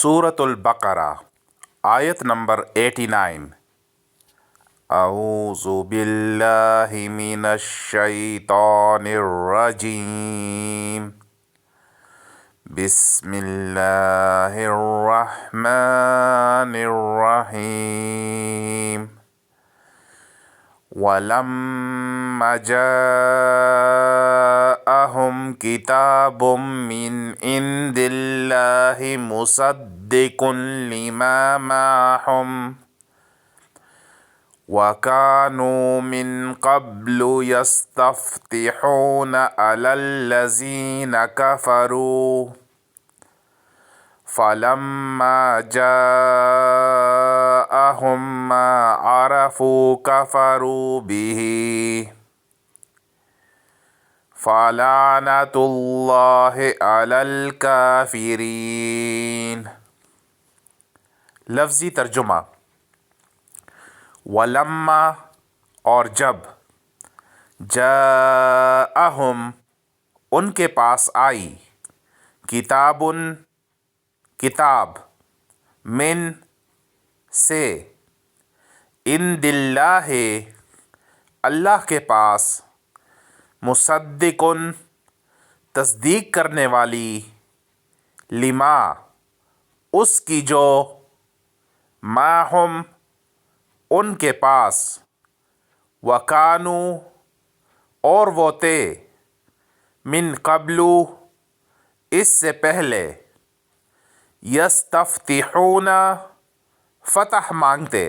سورة البقرہ آیت نمبر 89۔ اعوذ باللہ من الشیطان الرجیم، بسم اللہ الرحمن الرحیم۔ وَلَمَّا جَاءَهُمْ كِتَابٌ مِّنْ عِندِ اللَّهِ مُصَدِّقٌ لِّمَا مَعَهُمْ وَكَانُوا مِنْ قَبْلُ يَسْتَفْتِحُونَ عَلَى الَّذِينَ كَفَرُوا فَلَمَّا جَاءَهُم مَّا عَرَفُوا كَفَرُوا بِهِ فَلَعْنَةُ اللَّهِ عَلَى الْكَافِرِينَ۔ لفظی ترجمہ۔ وَلَمَّا اور جب، جَاءَهُم ان کے پاس آئی، کتابٌ کتاب، من سے، عند اللہ اللہ کے پاس، مصدقٌ تصدیق کرنے والی، لما اس کی جو، معہم ان کے پاس، وَكَانُوا اور وہ تھے، من قبل اس سے پہلے، یستفتحون فتح مانگتے،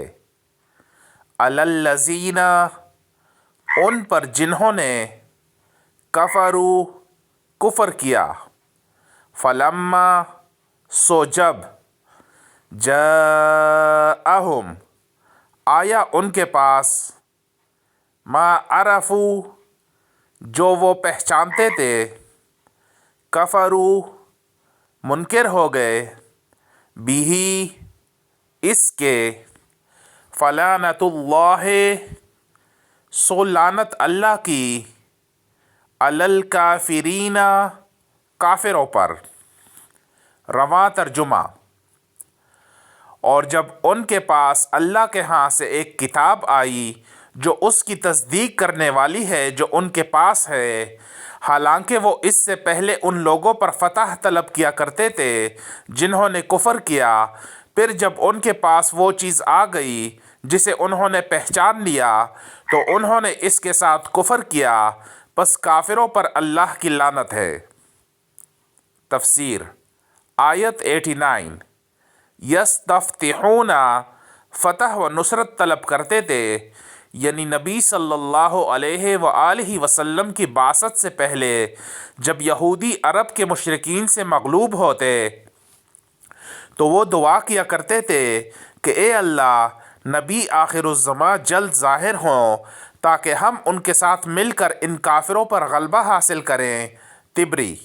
علی الذین ان پر جنہوں نے، کفروا کفر کیا، فلما سو جب، جاءہم آیا ان کے پاس، ما عرفوا جو وہ پہچانتے تھے، کفروا منکر ہو گئے، بہ اس کے، فلعنۃ اللہ سو لعنت اللہ کی، علی الکافرین کافروں پر۔ رواں ترجمہ۔ اور جب ان کے پاس اللہ کے ہاں سے ایک کتاب آئی جو اس کی تصدیق کرنے والی ہے جو ان کے پاس ہے، حالانکہ وہ اس سے پہلے ان لوگوں پر فتح طلب کیا کرتے تھے جنہوں نے کفر کیا، پھر جب ان کے پاس وہ چیز آ گئی جسے انہوں نے پہچان لیا تو انہوں نے اس کے ساتھ کفر کیا، پس کافروں پر اللہ کی لعنت ہے۔ تفسیر۔ آیت 89۔ یستفتحون فتح و نصرت طلب کرتے تھے، یعنی نبی صلی اللہ علیہ وآلہ وسلم کی بعثت سے پہلے جب یہودی عرب کے مشرکین سے مغلوب ہوتے تو وہ دعا کیا کرتے تھے کہ اے اللہ، نبی آخر الزماں جلد ظاہر ہوں تاکہ ہم ان کے ساتھ مل کر ان کافروں پر غلبہ حاصل کریں۔ طبری۔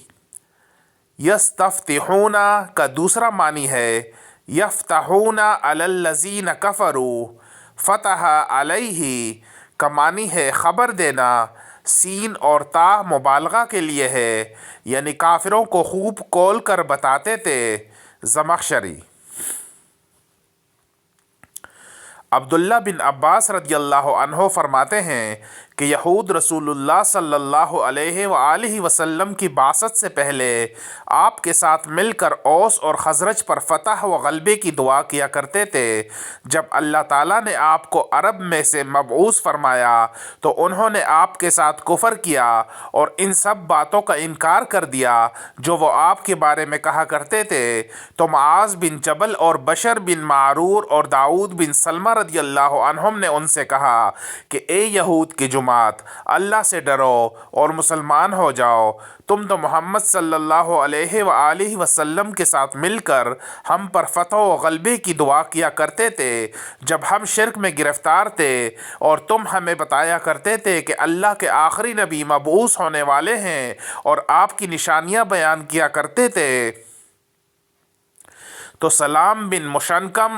یستفتحون کا دوسرا معنی ہے یفتحون علی الذین کفروا، فتح علیہ کا معنی ہے خبر دینا، سین اور تا مبالغہ کے لیے ہے، یعنی کافروں کو خوب کھول کر بتاتے تھے۔ زمخشری۔ عبداللہ بن عباس رضی اللہ عنہ فرماتے ہیں کہ یہود رسول اللہ صلی اللہ علیہ وآلہ وسلم کی بعثت سے پہلے آپ کے ساتھ مل کر اوس اور خزرج پر فتح و غلبے کی دعا کیا کرتے تھے۔ جب اللہ تعالیٰ نے آپ کو عرب میں سے مبعوث فرمایا تو انہوں نے آپ کے ساتھ کفر کیا اور ان سب باتوں کا انکار کر دیا جو وہ آپ کے بارے میں کہا کرتے تھے۔ تو معاذ بن جبل اور بشر بن معرور اور داؤد بن سلمہ رضی اللہ عنہم نے ان سے کہا کہ اے یہود کی جماعت، اللہ سے ڈرو اور مسلمان ہو جاؤ، تم تو محمد صلی اللہ علیہ وآلہ وسلم کے ساتھ مل کر ہم پر فتح و غلبے کی دعا کیا کرتے تھے جب ہم شرک میں گرفتار تھے، اور تم ہمیں بتایا کرتے تھے کہ اللہ کے آخری نبی مبعوث ہونے والے ہیں اور آپ کی نشانیاں بیان کیا کرتے تھے۔ تو سلام بن مشنکم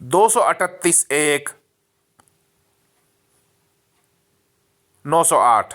238-1 908।